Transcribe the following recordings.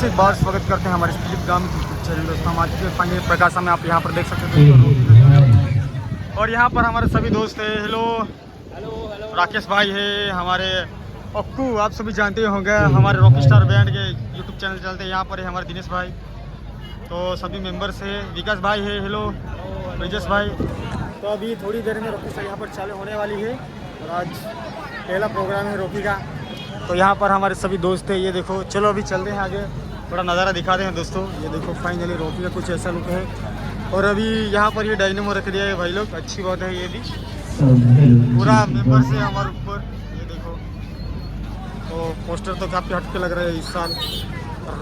से एक बार स्वागत करते हैं हमारे फिलिप गाम यूट्यूब चैनल दोस्तों। हम आज के फाइनल प्रकाश में आप यहाँ पर देख सकते हैं और यहाँ पर हमारे सभी दोस्त हैं। हेलो राकेश भाई है, हमारे अक्कू आप सभी जानते होंगे, हमारे रॉकस्टार बैंड के यूट्यूब चैनल चलते हैं। यहाँ पर है हमारे दिनेश भाई, तो सभी मेंबर्स है। विकास भाई है, हेलो ब्रिजेश भाई। तो अभी थोड़ी देर में रॉकस्टार यहाँ पर चालू होने वाली है और आज पहला प्रोग्राम है रॉकी का। तो यहाँ पर हमारे सभी दोस्त हैं, ये देखो। चलो अभी चलते हैं आगे, थोड़ा नज़ारा दिखाते हैं दोस्तों। ये देखो फाइनली रॉकी का कुछ ऐसा लुक है। और अभी यहाँ पर ये डायनेमो रख दिया है भाई लोग, अच्छी बात है। ये भी पूरा मेंबर से हमारे ऊपर, ये देखो। तो पोस्टर तो काफ़ी हटके लग रहा है इस साल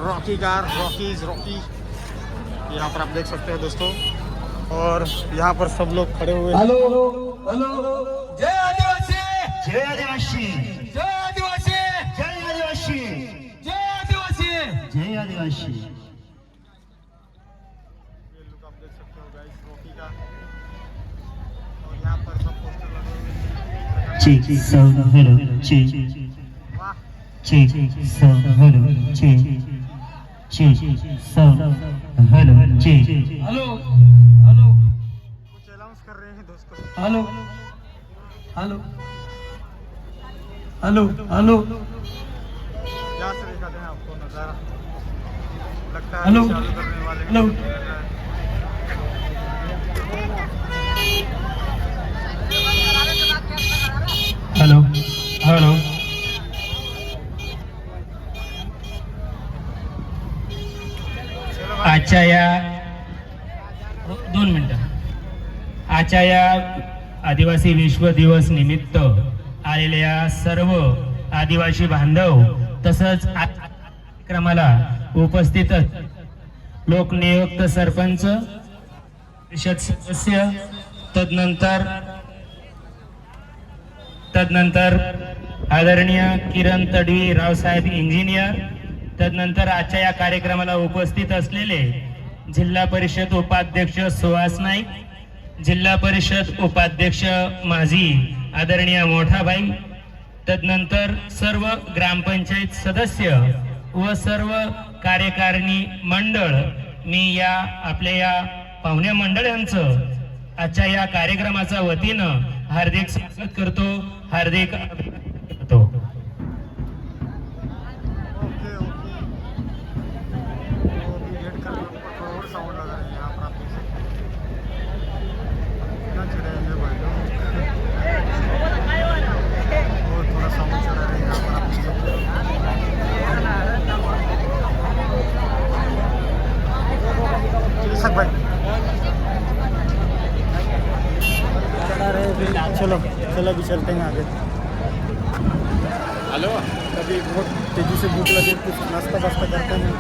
रॉकी का, रॉकी यहाँ पर आप देख सकते हैं दोस्तों। और यहाँ पर सब लोग खड़े हुए। हेलो हेलो, जय आदिवासी, जय आदिवासी, जय आदिवासी, जय आदिवासी, जय आदिवासी, जय आदिवासी। ये लुक आप देख सकते हो गाइस रॉकी का। और यहाँ पर सब पोस्टर लगे हुए हैं। ची सब हेलो ची वाह, ची सब हेलो ची सब हेलो ची। हेलो हेलो, कुछ अनाउंस कर रहे हैं दोस्तों। हेलो हेलो हेलो हेलो, यहाँ से दिखाते हैं आपको नज़ारा, लगता है हेलो, चालू करने वाले हैं। हेलो। हेलो हेलो, आजच्या या 2 मिनिटं, आजच्या या आदिवासी विश्व दिवस निमित्त आलेल्या सर्व आदिवासी बांधव तसंच कार्यक्रमाला उपस्थित लोकनियुक्त सरपंच, परिषद सदस्य, तदनंतर आदरणीय किरण तडवी रावसाहेब इंजिनियर, तदनंतर आजच्या या कार्यक्रमाला उपस्थित असलेले जिल्हा परिषद उपाध्यक्ष सुहास नाईक, जिल्हा परिषद उपाध्यक्ष माजी आदरणीय मोठाबाई, तदनंतर सर्व ग्रामपंचायत सदस्य व सर्व कार्यकारिणी मंडळ, मी या आपल्या या पाहुण्या मंडळांचं आजच्या या कार्यक्रमाच्या वतीनं हार्दिक स्वागत करतो, हार्दिक अभिनंदन करतो। ओके ओके, तो अभी वेट कर रहे हैं, ऊपर थोड़ा और साउंड लगा है। यहाँ पर आप देख सकते हैं कितना चढ़ाएंगे भाई लोग, और थोड़ा साउंड चढ़ा रहे हैं। यहाँ पर आप देख सकते हैं। चिकित्सक भाई चढ़ा रहे हैं, फिर चलो अभी चलते हैं आगे। हेलो, कभी बहुत तेज़ी से भूख लगे, कुछ नाश्ता वास्ता करते हैं,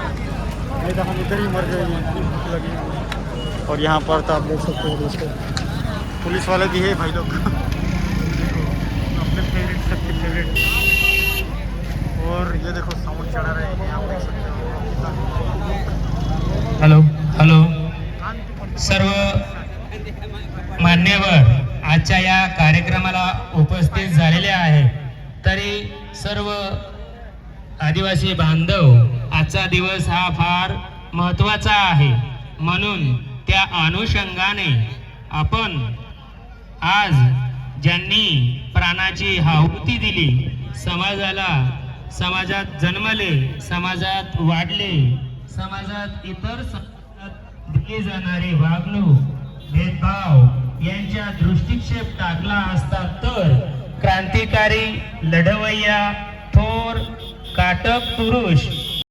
नहीं तो हम इधर ही मर जाएंगे, भूख लगी हमें। और यहाँ पर तो आप देख सकते हो दोस्तों, पुलिस वाले भी है भाई लोग। देखो अपने फेवरेट, सबके फेवरेट। और ये देखो साउंड चढ़ा रहे हैं, आप देख सकते हो। हेलो हेलो, सर्व मान्यवर आजच्या या कार्यक्रमाला उपस्थित झालेले आहे, तरी सर्व आदिवासी बांधव आजचा दिवस हा फार महत्त्वाचा आहे, म्हणून त्या अनुषंगाने आपण आज ज्यांनी प्राणाची आहुती दिली, समाजात जन्मले, समाजात वाढले, समाजात इतर समाजात दिली जाणारी वागणूक, भेदभाव यांच्या दृष्टिक्षेप टाकला असता तर क्रांतिकारी लढवय्या, थोर काटक पुरुष